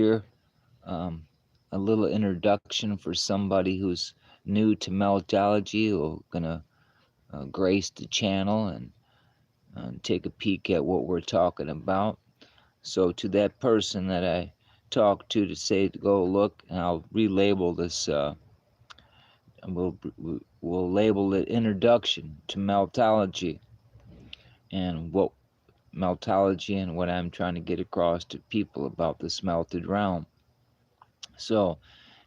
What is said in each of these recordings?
here. Um, a little introduction for somebody who's new to meltology or gonna grace the channel and take a peek at what we're talking about. So to that person that I talked to say to go look, and I'll relabel this. We'll label it Introduction to Meltology, and what meltology and what I'm trying to get across to people about this melted realm. So,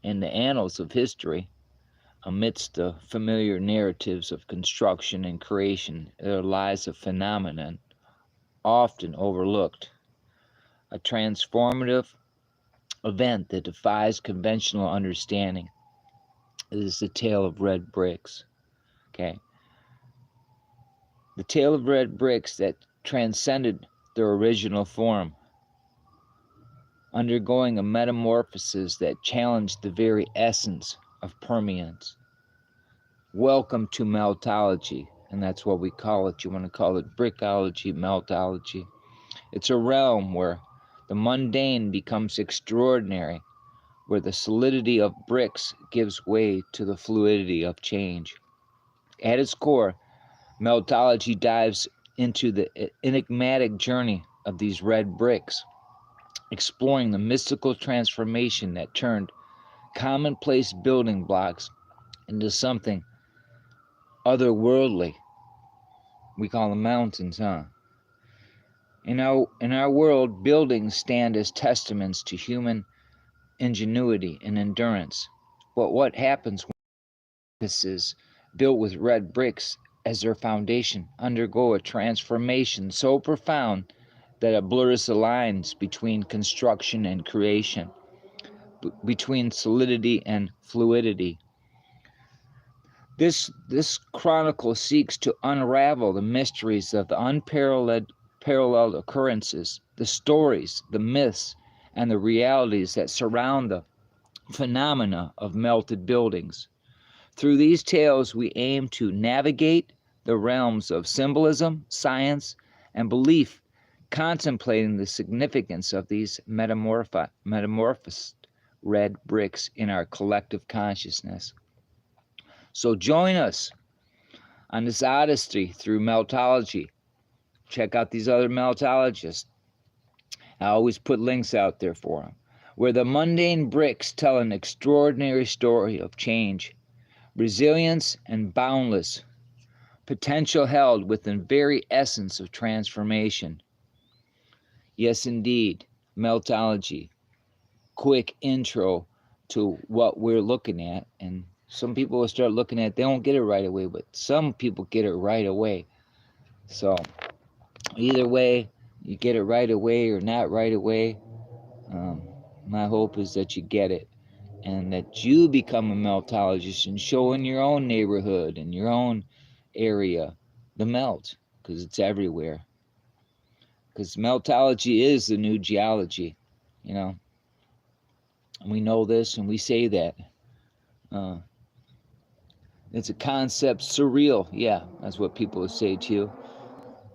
in the annals of history, amidst the familiar narratives of construction and creation, there lies a phenomenon often overlooked, a transformative event that defies conventional understanding. It is the tale of red bricks. Okay, the tale of red bricks that transcended their original form, undergoing a metamorphosis that challenged the very essence of permanence. Welcome to meltology, and that's what we call it. You want to call it brickology, meltology. It's a realm where the mundane becomes extraordinary, where the solidity of bricks gives way to the fluidity of change. At its core, meltology dives into the enigmatic journey of these red bricks, exploring the mystical transformation that turned commonplace building blocks into something otherworldly. We call them mountains, huh? In our world, buildings stand as testaments to human ingenuity and endurance. But what happens when edifices built with red bricks as their foundation undergo a transformation so profound that it blurs the lines between construction and creation, between solidity and fluidity? This chronicle seeks to unravel the mysteries of the unparalleled occurrences, the stories, the myths, and the realities that surround the phenomena of melted buildings. Through these tales, we aim to navigate the realms of symbolism, science, and belief, contemplating the significance of these metamorphosed red bricks in our collective consciousness. So join us on this odyssey through meltology. Check out these other meltologists. I always put links out there for them, where the mundane bricks tell an extraordinary story of change, resilience, and boundless potential held within the very essence of transformation. Yes, indeed, meltology. Quick intro to what we're looking at, and some people will start looking at it, they don't get it right away, but some people get it right away. So either way, you get it right away or not right away, my hope is that you get it and that you become a meltologist and show in your own neighborhood and your own area the melt, because it's everywhere. Because meltology is the new geology, you know. And we know this and we say that. Uh, it's a concept surreal, yeah, that's what people will say to you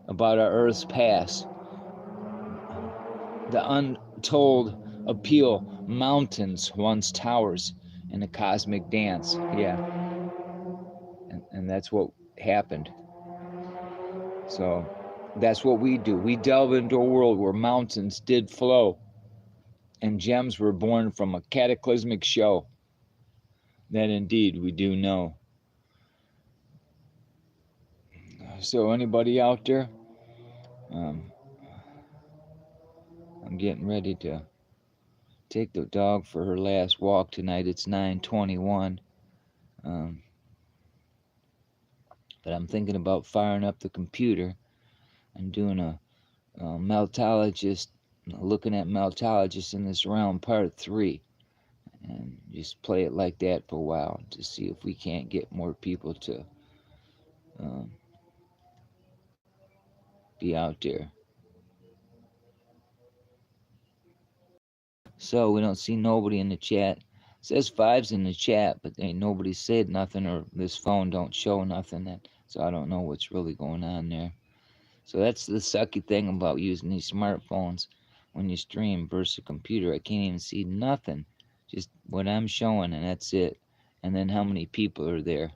about our Earth's past. The untold appeal, mountains once towers in a cosmic dance, yeah. And that's what happened. So that's what we do. We delve into a world where mountains did flow and gems were born from a cataclysmic show. That indeed we do know. So anybody out there? Um, I'm getting ready to take the dog for her last walk tonight. It's 9:21. Um, but I'm thinking about firing up the computer and doing a meltologist, looking at meltologists in this realm part 3. And just play it like that for a while to see if we can't get more people to um, be out there. So we don't see nobody in the chat. It says 5's in the chat, but ain't nobody said nothing, or this phone don't show nothing. So I don't know what's really going on there. So that's the sucky thing about using these smartphones. when you stream versus a computer. I can't even see nothing. Just what I'm showing, and that's it. And then how many people are there.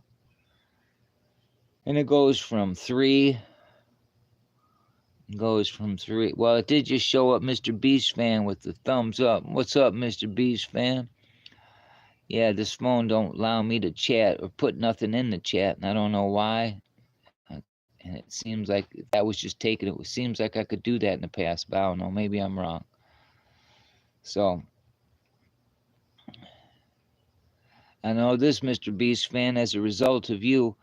And it goes from three. Well, it did just show up Mr. Beast fan with the thumbs up. What's up, Mr. Beast fan? Yeah, this phone don't allow me to chat or put nothing in the chat, and I don't know why. And it seems like that was just taken. It seems like I could do that in the past, but I don't know. Maybe I'm wrong. So I know this, Mr. Beast fan, as a result of you,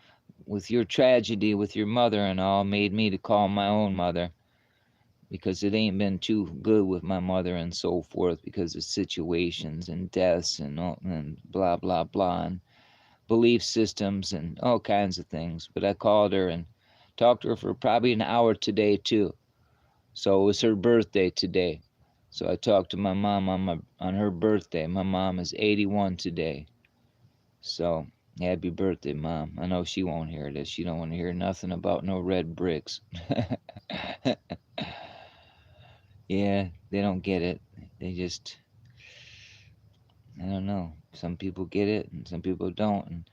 with your tragedy with your mother and all, made me to call my own mother, because it ain't been too good with my mother and so forth, because of situations and deaths and all, and blah blah blah, and belief systems and all kinds of things. But I called her and talked to her for probably an hour today too. So it was her birthday today. So I talked to my mom on her birthday. My mom is 81 today. So happy birthday, Mom. I know she won't hear this. She don't want to hear nothing about no red bricks. Yeah, they don't get it. They just, I don't know. Some people get it and some people don't.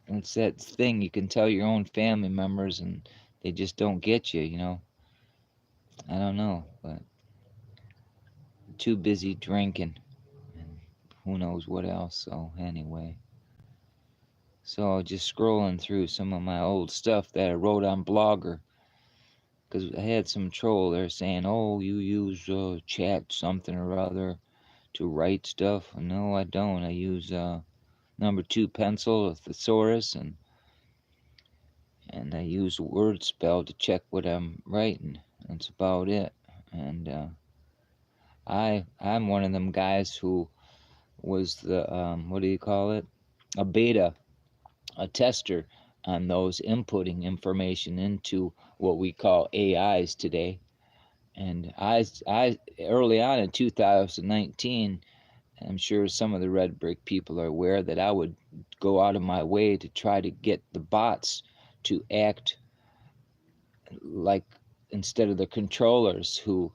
And it's that thing, you can tell your own family members and they just don't get you. I don't know, but too busy drinking and who knows what else. So anyway, so just scrolling through some of my old stuff that I wrote on Blogger, because I had some troll there saying, "Oh, you use chat something or other to write stuff." No, I don't. I use number 2 pencil, a thesaurus, and I use a word spell to check what I'm writing. That's about it. And I'm one of them guys who was the what do you call it? A beta, a tester on those inputting information into what we call AIs today. And I early on in 2019, I'm sure some of the red brick people are aware that I would go out of my way to try to get the bots to act like, instead of the controllers who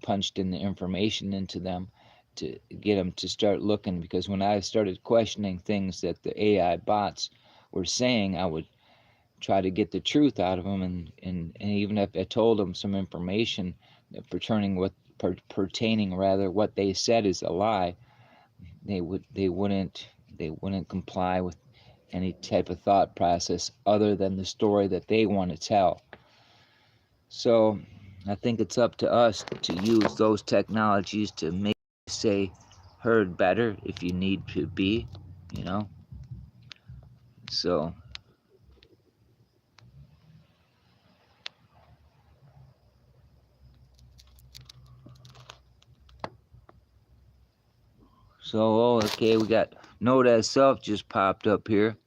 punched in the information into them, to get them to start looking. Because when I started questioning things that the AI bots were saying, I would try to get the truth out of them, and even if I told them some information pertaining rather what they said is a lie, they wouldn't comply with any type of thought process other than the story that they want to tell. So I think it's up to us to use those technologies to make, say, heard better if you need to be, you know. So oh, okay, we got Know That Self just popped up here.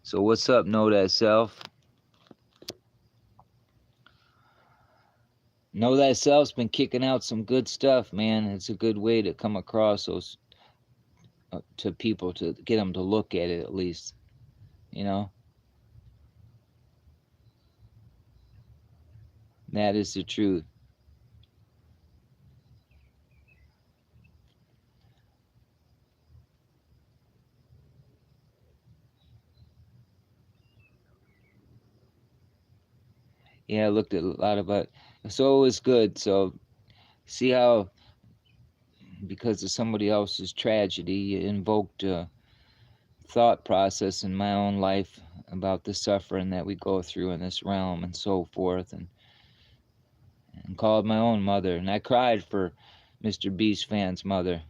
So what's up, Know That Self? Know That Self's been kicking out some good stuff, man. It's a good way to come across those to people, to get them to look at it at least, you know. That is the truth. Yeah, I looked at a lot about it. So it was good. So see how, because of somebody else's tragedy, it invoked a thought process in my own life about the suffering that we go through in this realm and so forth, and called my own mother. And I cried for Mr. Beast fan's mother.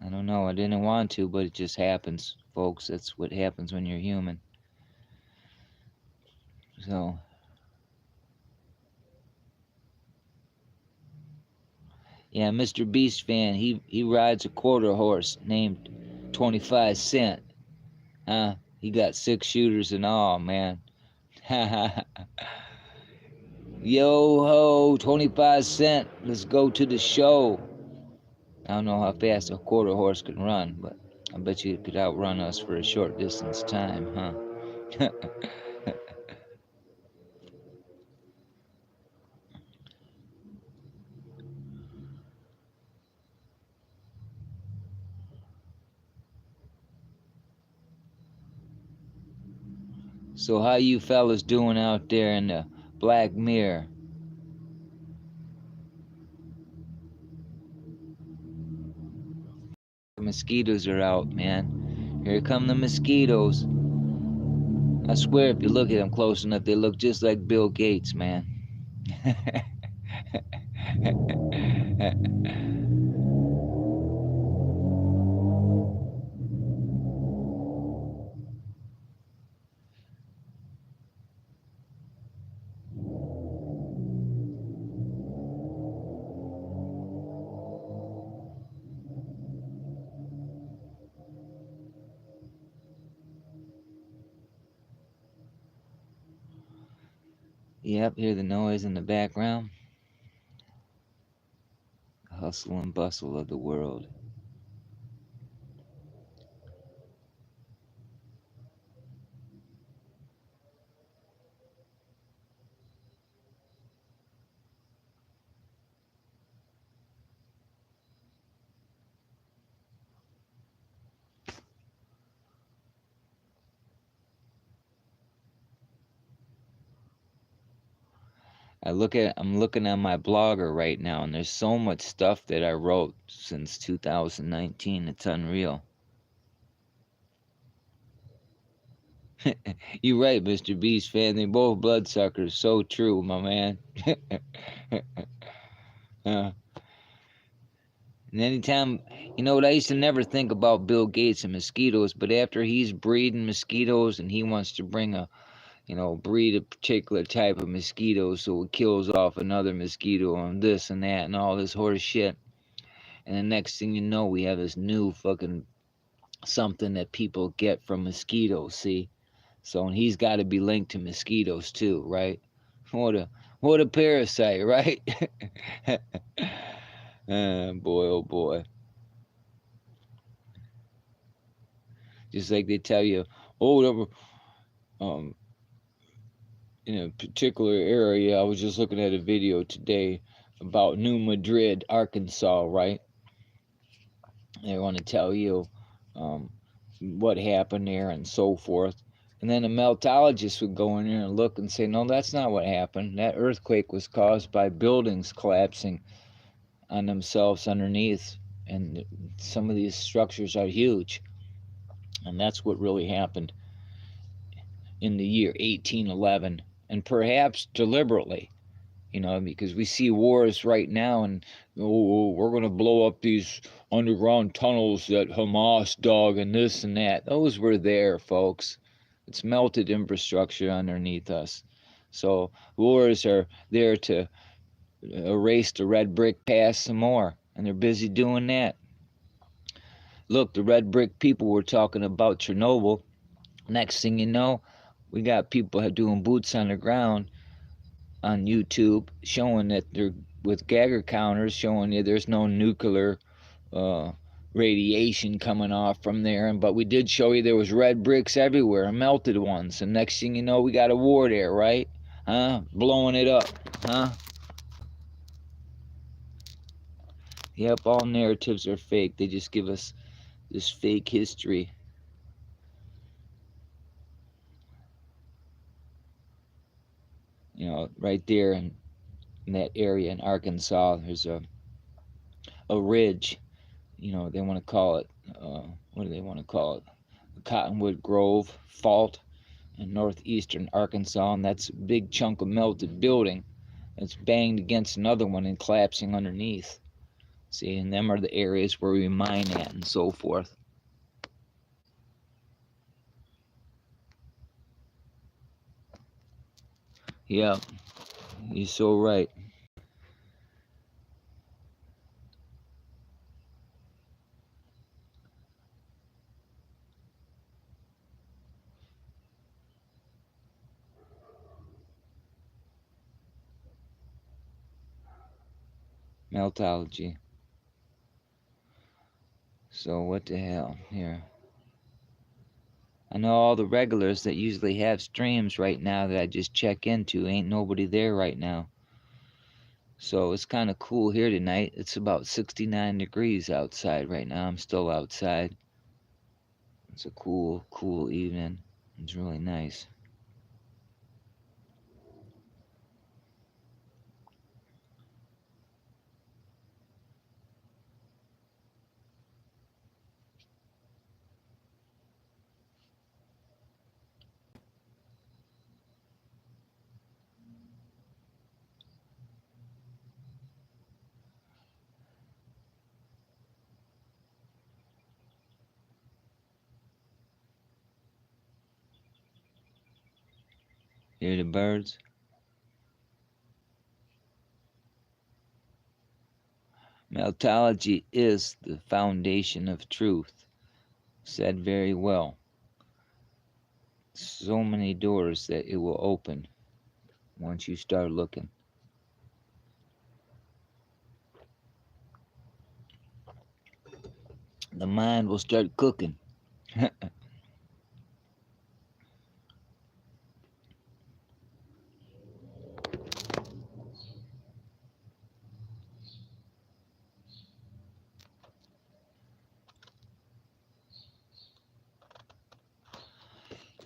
I don't know, I didn't want to, but it just happens, folks. That's what happens when you're human. So, yeah, Mr. Beast fan, he rides a quarter horse named 25 Cent. He got 6 shooters and all, man. Yo ho, 25 Cent, let's go to the show. I don't know how fast a quarter horse can run, but I bet you it could outrun us for a short distance time, huh? So how you fellas doing out there in the Black Mirror? The mosquitoes are out, man. Here come the mosquitoes. I swear if you look at them close enough, they look just like Bill Gates, man. Yep, hear the noise in the background. The hustle and bustle of the world. I'm looking at my blogger right now, and there's so much stuff that I wrote since 2019. It's unreal. You're right, Mr. Beast fan. They both bloodsuckers. So true, my man. uh, and anytime, you know what, I used to never think about Bill Gates and mosquitoes, but after he's breeding mosquitoes and he wants to bring breed a particular type of mosquito so it kills off another mosquito and this and that and all this horse shit. And the next thing you know, we have this new fucking something that people get from mosquitoes, see? So, and he's got to be linked to mosquitoes too, right? What a what a parasite, right? Boy, oh boy. Just like they tell you, oh, um, in a particular area. I was just looking at a video today about New Madrid, Arkansas, right? They want to tell you um, what happened there and so forth. And then a meltologist would go in there and look and say, no, that's not what happened. That earthquake was caused by buildings collapsing on themselves underneath. And some of these structures are huge. And that's what really happened in the year 1811. And perhaps deliberately, because we see wars right now, and we're going to blow up these underground tunnels that Hamas dug and this and that. Those were there, folks. It's melted infrastructure underneath us. So wars are there to erase the red brick past some more, and they're busy doing that. Look, the red brick people were talking about Chernobyl. Next thing you know, we got people doing boots on the ground on YouTube showing that they're with Geiger counters showing you there's no nuclear uh, radiation coming off from there. But we did show you there was red bricks everywhere, melted ones. And next thing you know, we got a war there, right? Huh? Blowing it up, huh? Yep, all narratives are fake. They just give us this fake history. Right there in that area in Arkansas, there's a ridge. They want to call it, what do they want to call it? The Cottonwood Grove Fault in northeastern Arkansas, and that's a big chunk of melted building that's banged against another one and collapsing underneath. See, and them are the areas where we mine at and so forth. Yeah, you're so right. Meltology. So what the hell here? I know all the regulars that usually have streams right now that I just check into. Ain't nobody there right now. So it's kind of cool here tonight. It's about 69 degrees outside right now. I'm still outside. It's a cool evening. It's really nice. Hear the birds? Meltology is the foundation of truth. Said very well. So many doors that it will open once you start looking. The mind will start cooking.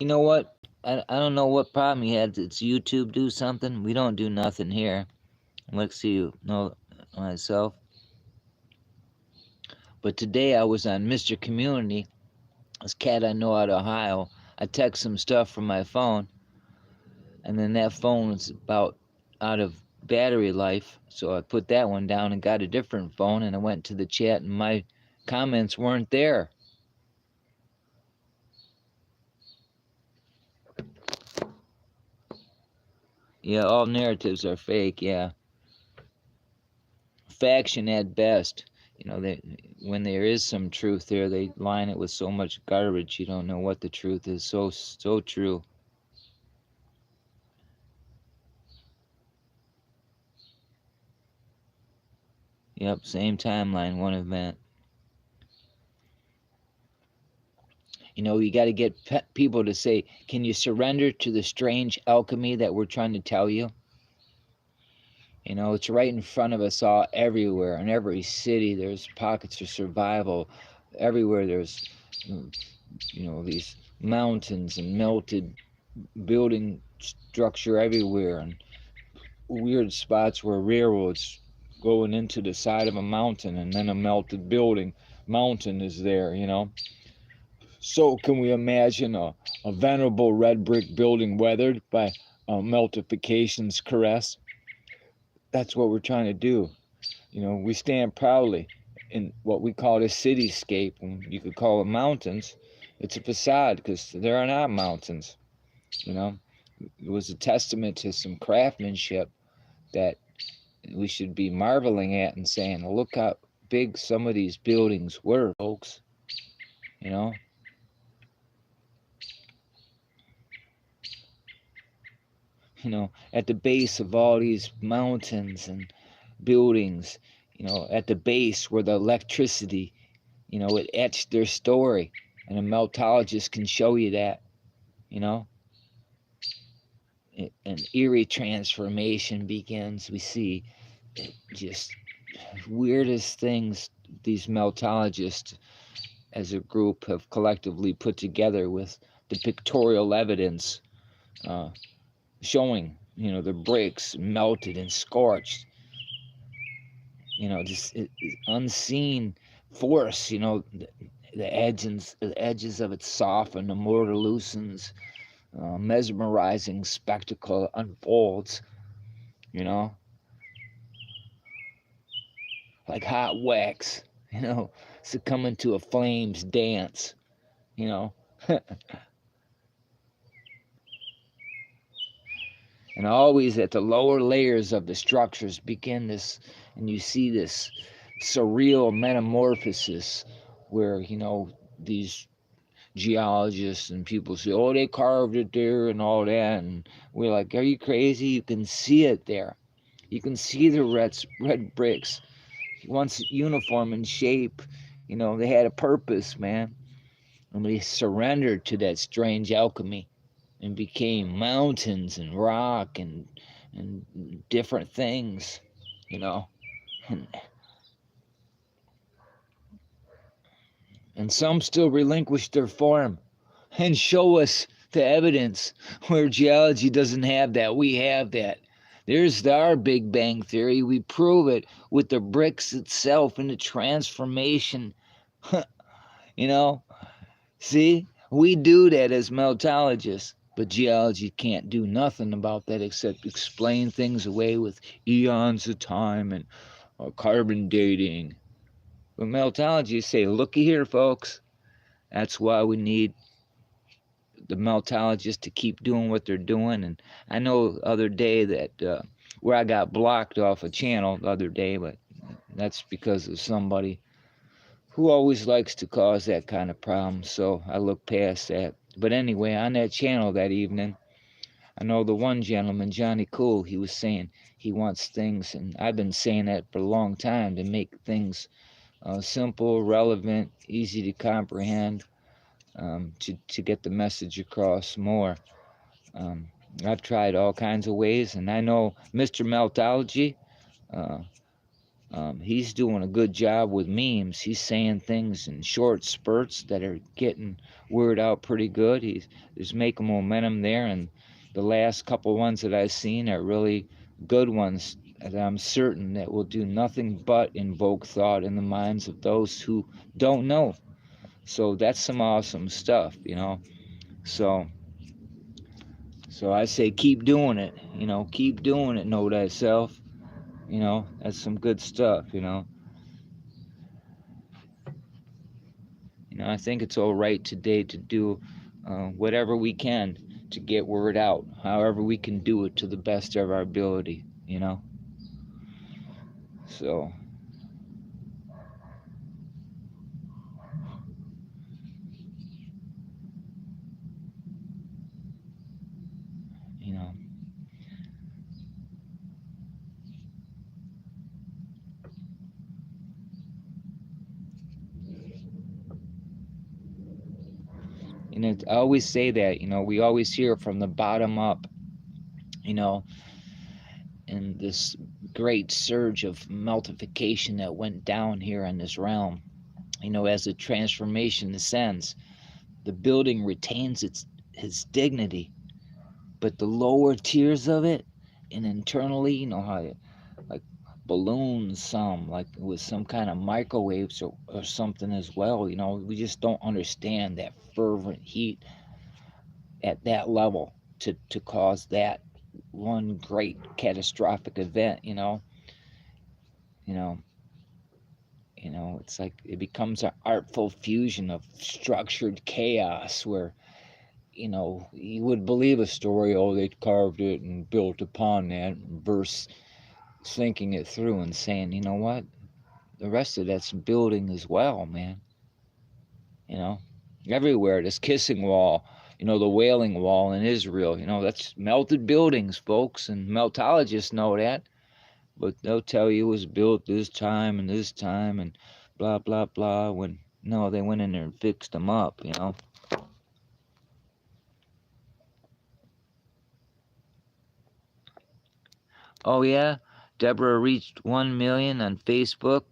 You know what? I don't know what problem he had. It's YouTube do something? We don't do nothing here. Let's see, myself. But today I was on Mr. Community, this cat I know out of Ohio. I text some stuff from my phone, and then that phone was about out of battery life, so I put that one down and got a different phone, and I went to the chat, and my comments weren't there. Yeah, all narratives are fake, yeah. Faction at best. You know, when there is some truth there, they line it with so much garbage you don't know what the truth is. So true. Yep, same timeline, one event. You know, you got to get people to say, can you surrender to the strange alchemy that we're trying to tell you? You know, it's right in front of us all, everywhere. In every city, there's pockets of survival. Everywhere there's, these mountains and melted building structure everywhere, and weird spots where railroads going into the side of a mountain, and then a melted building mountain is there, So can we imagine a venerable red brick building weathered by meltification's caress? That's what we're trying to do. We stand proudly in what we call a cityscape, and you could call it mountains. It's a facade because there are not mountains. It was a testament to some craftsmanship that we should be marveling at and saying, look how big some of these buildings were, folks. You know, at the base of all these mountains and buildings, at the base where the electricity, it etched their story, and a meltologist can show you that, you know. An eerie transformation begins. We see just weirdest things these meltologists as a group have collectively put together with the pictorial evidence showing, the bricks melted and scorched, this unseen force, the edges of it soften, the mortar loosens, mesmerizing spectacle unfolds, you know, like hot wax, succumbing to a flame's dance, you know. And always at the lower layers of the structures begin this, and you see this surreal metamorphosis where, these geologists and people say, oh, they carved it there and all that. And we're like, are you crazy? You can see it there. You can see the red bricks, once uniform in shape. They had a purpose, man. And they surrendered to that strange alchemy and became mountains and rock and different things, and, and some still relinquish their form and show us the evidence where geology doesn't have that. We have that. There's our Big Bang Theory. We prove it with the bricks itself and the transformation. See, we do that as meltologists, but geology can't do nothing about that except explain things away with eons of time and carbon dating. But meltologists say, looky here, folks, that's why we need the meltologists to keep doing what they're doing. And I know the other day that where I got blocked off a channel the other day, but that's because of somebody who always likes to cause that kind of problem. So I look past that. But anyway, on that channel that evening, I know the one gentleman, Johnny Cool, he was saying he wants things, and I've been saying that for a long time, to make things simple, relevant, easy to comprehend, to get the message across more. Um, I've tried all kinds of ways, and I know Mr. Meltology, uh, he's doing a good job with memes. He's saying things in short spurts that are getting word out pretty good. He's making momentum there, and the last couple ones that I've seen are really good ones that I'm certain that will do nothing but invoke thought in the minds of those who don't know. So that's some awesome stuff, you know. So so I say keep doing it, you know, keep doing it, know thyself. You know, that's some good stuff, you know. You know, I think it's all right today to do whatever we can to get word out, however we can do it to the best of our ability, you know. So, you know, and I always say that, you know, we always hear from the bottom up, you know, and this great surge of multiplication that went down here in this realm, you know, as the transformation ascends, the building retains its dignity, but the lower tiers of it, and internally, you know how like balloons, some like with some kind of microwaves or something as well, you know, we just don't understand that fervent heat at that level to cause that one great catastrophic event, you know. you know it's like it becomes an artful fusion of structured chaos where, you know, you would believe a story, oh, they carved it and built upon that verse, thinking it through and saying, you know what, the rest of that's building as well, man. You know, everywhere, this kissing wall, you know, the wailing wall in Israel, you know, that's melted buildings, folks, and meltologists know that, but they'll tell you it was built this time and blah blah blah, when no, they went in there and fixed them up, you know. Oh yeah, Deborah reached 1 million on Facebook.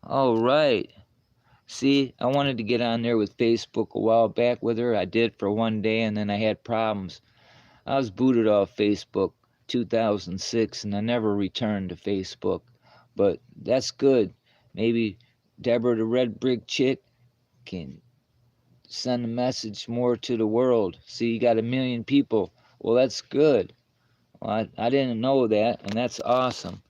Oh right. See, I wanted to get on there with Facebook a while back with her. I did for one day, and then I had problems. I was booted off Facebook 2006, and I never returned to Facebook. But that's good. Maybe Deborah the Red Brick Chick can send a message more to the world. See, you got 1 million people. Well, that's good. Well, I didn't know that, and that's awesome.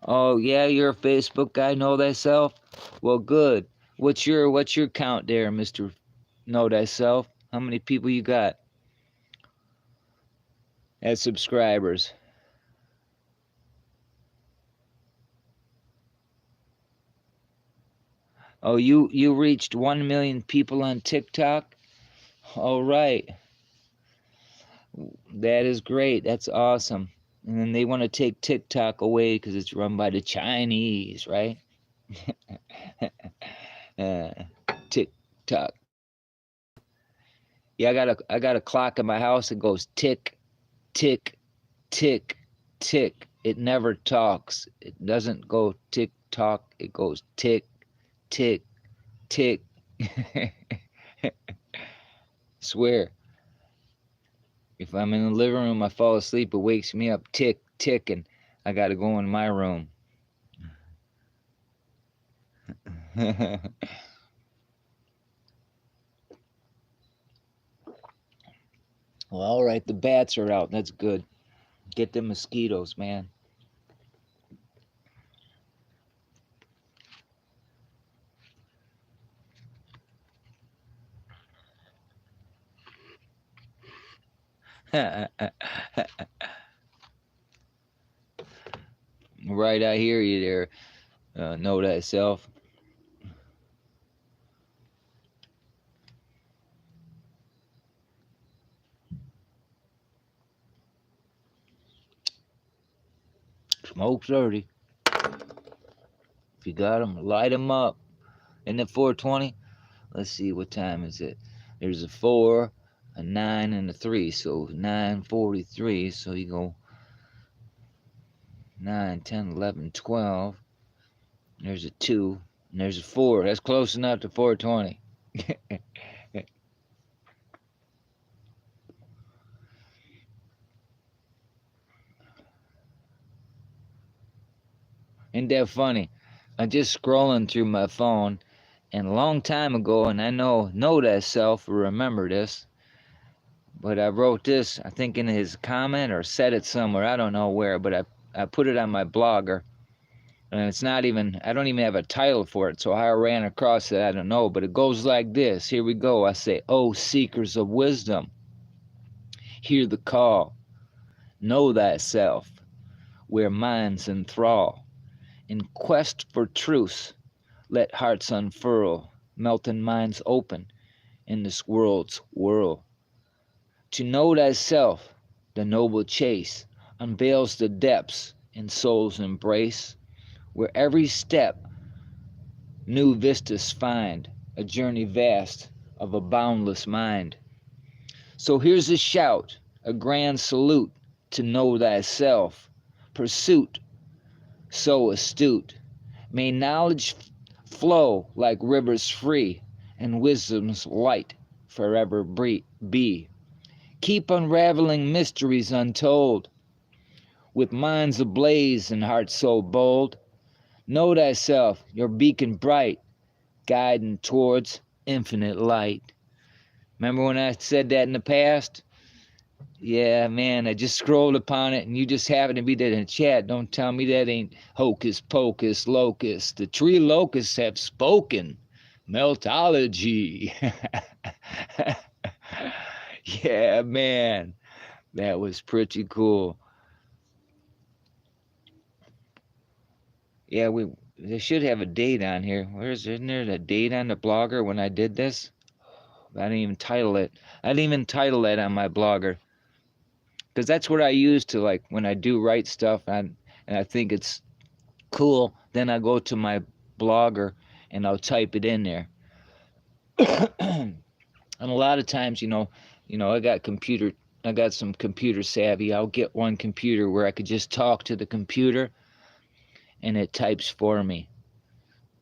Oh yeah, you're a Facebook guy. Know thyself. Well, good. What's your count there, Mister Know thyself? How many people you got as subscribers? Oh, you reached 1 million people on TikTok. All right, that is great. That's awesome. And then they want to take TikTok away because it's run by the Chinese, right? uh, TikTok. Yeah, I got a clock in my house that goes tick, tick, tick, tick. It never talks. It doesn't go tick tock. It goes tick, tick, tick. Swear. If I'm in the living room, I fall asleep. It wakes me up, tick, tick, and I got to go in my room. Well, all right, the bats are out. That's good. Get them mosquitoes, man. Right, I hear you there. Know thyself. Smoke 30. If you got 'em, light 'em up. In the 420, let's see, what time is it? There's a 4, a 9, and a 3. So 9:43. So you go 9, 10, 11, 12. There's a 2, and there's a 4. That's close enough to 420. Ain't that funny? I'm just scrolling through my phone, and a long time ago, and I know that self will remember this, but I wrote this, I think in his comment or said it somewhere, I don't know where, but I put it on my blogger, and it's not even, I don't even have a title for it, so how I ran across it, I don't know, but it goes like this. Here we go. I say, "Oh, seekers of wisdom, hear the call, know thyself, where minds enthrall, in quest for truth, let hearts unfurl, melting minds open in this world's whirl. To know thyself, the noble chase, unveils the depths in soul's embrace, where every step new vistas find, a journey vast of a boundless mind. So here's a shout, a grand salute to know thyself, pursuit so astute. May knowledge flow like rivers free, and wisdom's light forever be. Keep unraveling mysteries untold, with minds ablaze and hearts so bold. Know thyself, your beacon bright, guiding towards infinite light." Remember when I said that in the past? Yeah, man, I just scrolled upon it and you just happened to be there in the chat. Don't tell me that ain't hocus pocus locus. The tree locusts have spoken. Meltology. Yeah, man. That was pretty cool. Yeah, they should have a date on here. Isn't there a date on the blogger when I did this? I didn't even title it. I didn't even title it on my blogger. Because that's what I use to, like, when I do write stuff and I think it's cool, then I go to my blogger and I'll type it in there. And a lot of times, I got some computer savvy. I'll get one computer where I could just talk to the computer and it types for me.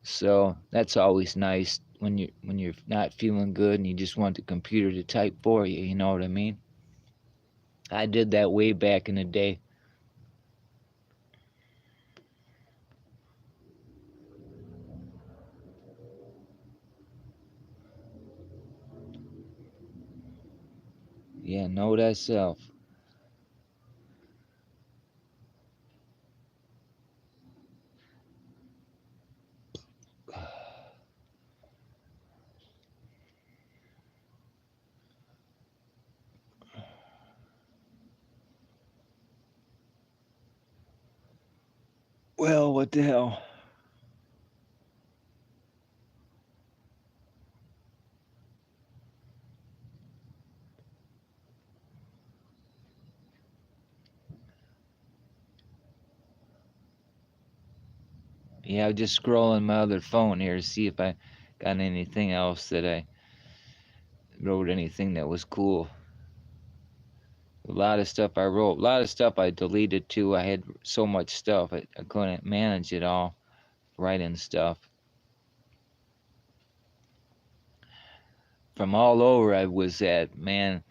So that's always nice when you're not feeling good and you just want the computer to type for you, you know what I mean? I did that way back in the day. Yeah, know thyself. Well, what the hell? Yeah, I'm just scrolling my other phone here to see if I got anything else that I wrote, anything that was cool. A lot of stuff I wrote, a lot of stuff I deleted too. I had so much stuff, I couldn't manage it all, writing stuff. From all over I was at, man.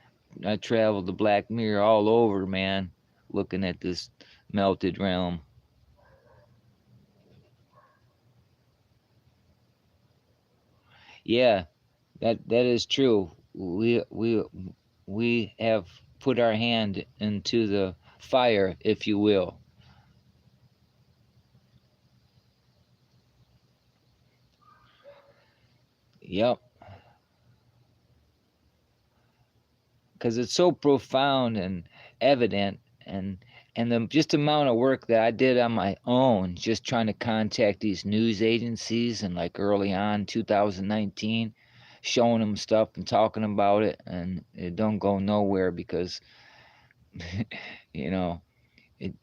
I traveled the Black Mirror all over, man, looking at this melted realm. Yeah, that is true. We have put our hand into the fire, if you will. Yep. because it's so profound and evident, and the just amount of work that I did on my own, just trying to contact these news agencies and like early on 2019, showing them stuff and talking about it, and it don't go nowhere because you know it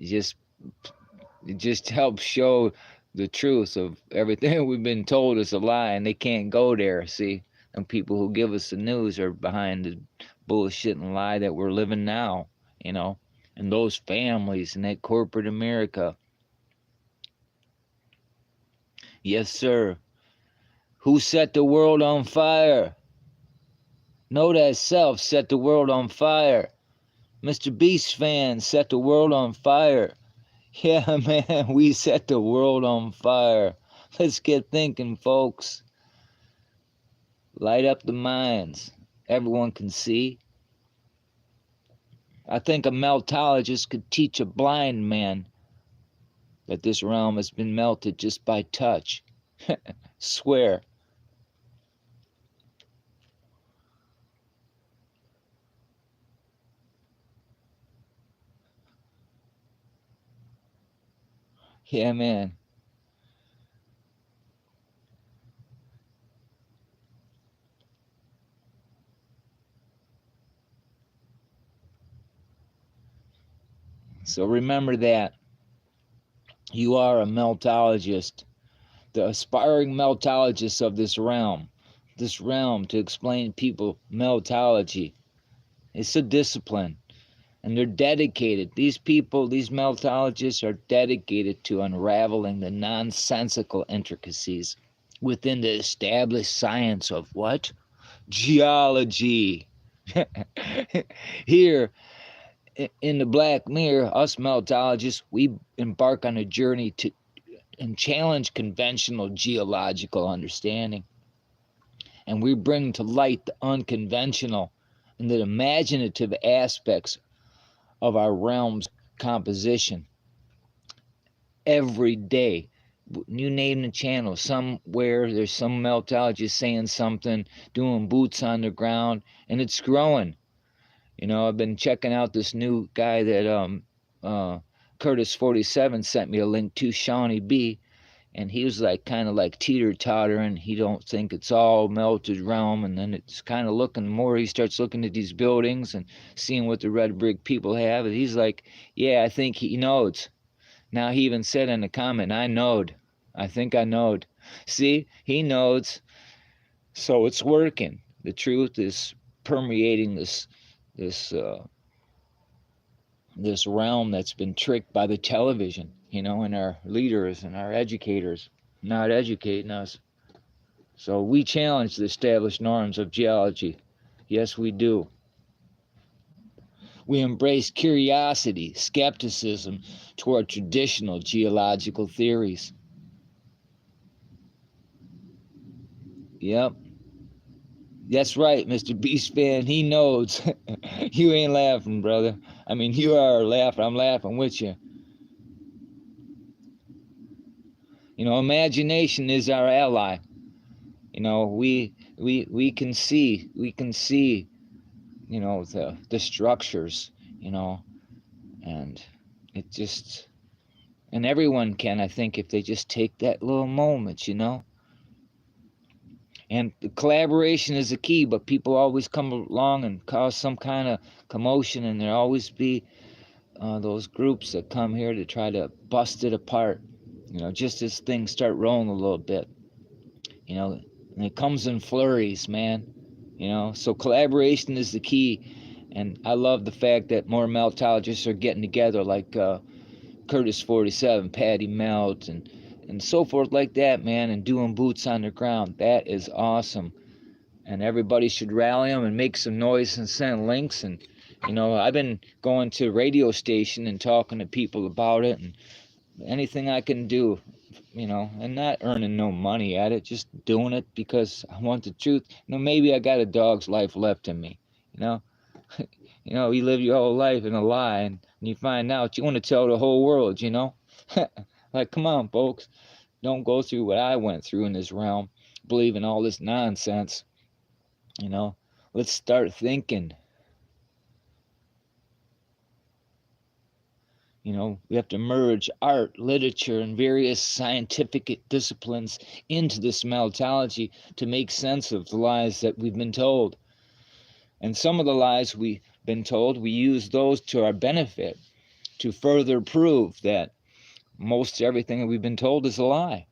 it just helps show the truth of everything we've been told is a lie, and they can't go there. See, and people who give us the news are behind the bullshit and lie that we're living now, you know, and those families and that corporate America. Yes, sir. Who set the world on fire? Know that self set the world on fire. Mr. Beast fans set the world on fire. Yeah, man, we set the world on fire. Let's get thinking, folks. Light up the minds. Everyone can see. I think a meltologist could teach a blind man that this realm has been melted just by touch. Swear. Yeah, man. So remember that. You are a meltologist, the aspiring meltologist of this realm. This realm to explain people meltology. It's a discipline. And they're dedicated. These people, these meltologists, are dedicated to unraveling the nonsensical intricacies within the established science of what? Geology. Here in the Black Mirror, us meltologists, we embark on a journey to and challenge conventional geological understanding. And we bring to light the unconventional and the imaginative aspects of our realm's composition every day. You name the channel, somewhere there's some meltologist saying something, doing boots on the ground, and it's growing. You know, I've been checking out this new guy that Curtis 47 sent me a link to, Shawnee B, and he was like kind of like teeter-tottering. He don't think it's all melted realm, and then it's kind of looking more. He starts looking at these buildings and seeing what the red brick people have, and he's like, "Yeah, I think he knows." Now he even said in a comment, "I knowed. I think I knowed." See, he knows, so it's working. The truth is permeating this this realm that's been tricked by the television, you know, and our leaders and our educators not educating us. So we challenge the established norms of geology. Yes, we do. We embrace curiosity, skepticism toward traditional geological theories. Yep. That's right, Mr. Beast fan. He knows. You ain't laughing, brother. I mean, you are laughing. I'm laughing with you. You know, imagination is our ally. You know, we can see, you know, the structures, you know, and it just, and everyone can, I think, if they just take that little moment, you know. And the collaboration is the key, but people always come along and cause some kind of commotion, and there always be those groups that come here to try to bust it apart, you know, just as things start rolling a little bit, you know, and it comes in flurries, man, you know. So collaboration is the key, and I love the fact that more meltologists are getting together, like Curtis 47, Patty Melt, and so forth like that, man, and doing boots on the ground. That is awesome, and everybody should rally them and make some noise and send links. And you know, I've been going to radio station and talking to people about it, and anything I can do, you know, and not earning no money at it, just doing it because I want the truth. You know, maybe I got a dog's life left in me, you know. You know, you live your whole life in a lie, and you find out you want to tell the whole world, you know. Like, come on, folks, don't go through what I went through in this realm, believing all this nonsense, you know. Let's start thinking. We have to merge art, literature, and various scientific disciplines into this methodology to make sense of the lies that we've been told. And some of the lies we've been told, we use those to our benefit to further prove that most everything that we've been told is a lie.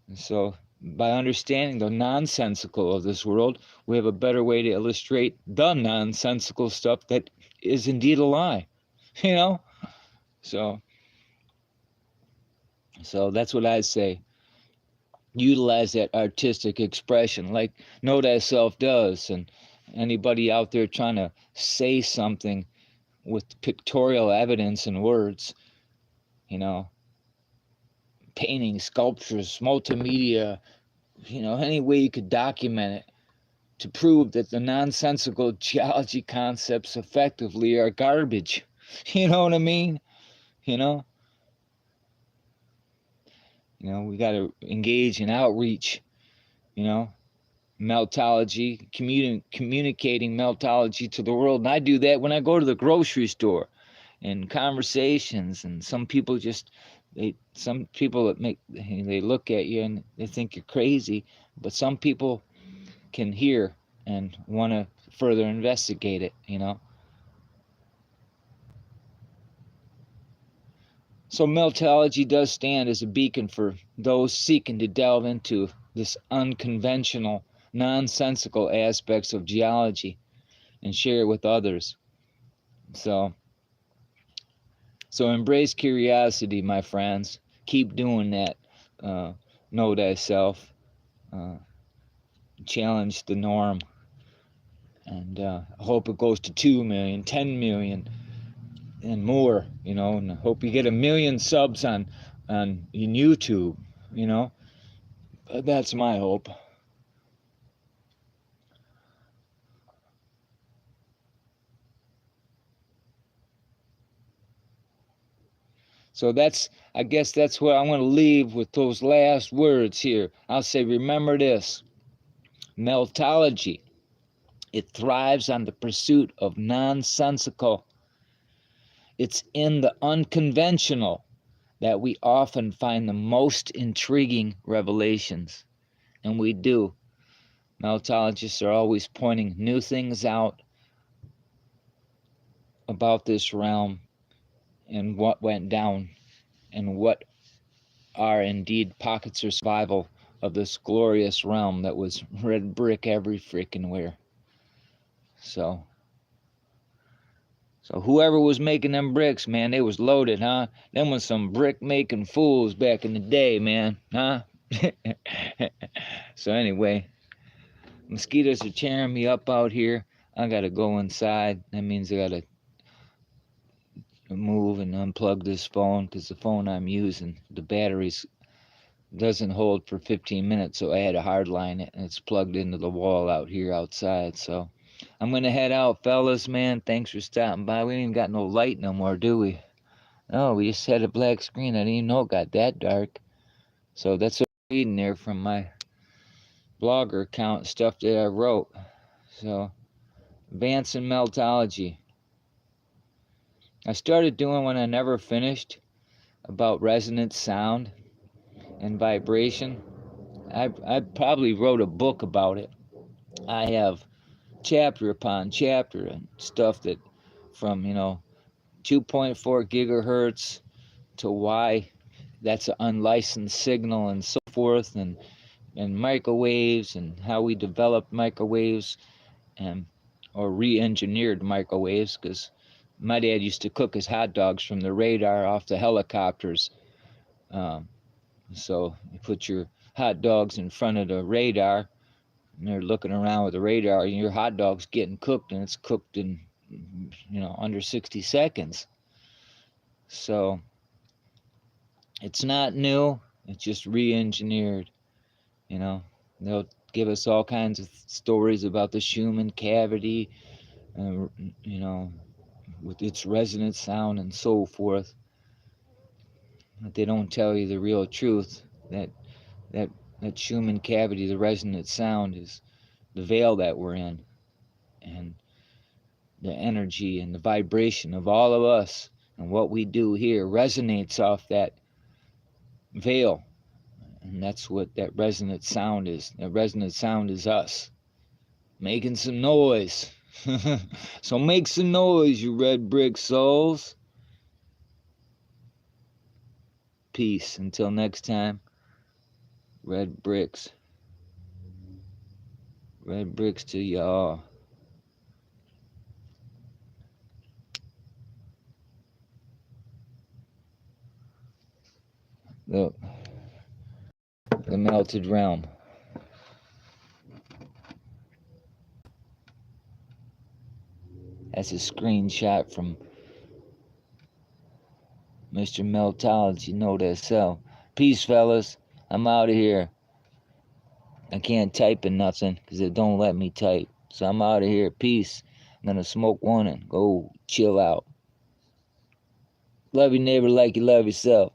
And so by understanding the nonsensical of this world, we have a better way to illustrate the nonsensical stuff that is indeed a lie. you know so that's what I say. Utilize that artistic expression like Know Thyself does, and anybody out there trying to say something with pictorial evidence and words, paintings, sculptures, multimedia, any way you could document it to prove that the nonsensical geology concepts effectively are garbage. You know what I mean? You know? We got to engage in outreach, meltology, communicating meltology to the world. And I do that when I go to the grocery store in conversations, and some people they look at you and they think you're crazy, but some people can hear and want to further investigate it. So meltology does stand as a beacon for those seeking to delve into this unconventional, nonsensical aspects of geology and share it with others. So embrace curiosity, my friends. Keep doing that. Know thyself. Challenge the norm. And I hope it goes to 2 million, 10 million, and more. And I hope you get 1 million subs on YouTube. That's my hope. So I guess that's what I'm going to leave with, those last words here. I'll say, remember this. Meltology, it thrives on the pursuit of nonsensical. It's in the unconventional that we often find the most intriguing revelations. And we do. Meltologists are always pointing new things out about this realm and what went down and what are indeed pockets of survival of this glorious realm that was red brick every freaking where. So whoever was making them bricks, man, they was loaded, huh? Them was some brick making fools back in the day, man, huh? So anyway, mosquitoes are tearing me up out here. I gotta go inside. That means I gotta move and unplug this phone, because the phone I'm using, the batteries doesn't hold for 15 minutes, so I had to hardline it, and it's plugged into the wall out here outside. So I'm gonna head out, fellas, man. Thanks for stopping by. We ain't even got no light no more, do we? No, we just had a black screen. I didn't even know it got that dark. So that's what I'm reading there from my blogger account, stuff that I wrote. So advancing meltology. I started doing one I never finished about resonant sound and vibration. I probably wrote a book about it. I have chapter upon chapter and stuff that from 2.4 gigahertz to why that's an unlicensed signal and so forth, and microwaves and how we developed microwaves and or re-engineered microwaves, because my dad used to cook his hot dogs from the radar off the helicopters. So you put your hot dogs in front of the radar, and they're looking around with the radar, and your hot dog's getting cooked, and it's cooked in under 60 seconds. So it's not new, it's just re-engineered. They'll give us all kinds of stories about the Schumann cavity, with its resonant sound and so forth. But they don't tell you the real truth, that Schumann cavity, the resonant sound, is the veil that we're in, and the energy and the vibration of all of us And what we do here resonates off that veil. And that's what that resonant sound is. That resonant sound is us making some noise. So make some noise, you red brick souls. Peace. Until next time, red bricks. Red bricks to y'all. Look, the melted realm. That's a screenshot from Mr. Meltology. Note that so. Peace, fellas. I'm out of here. I can't type in nothing because it don't let me type. So I'm out of here. Peace. I'm gonna smoke one and go chill out. Love your neighbor like you love yourself.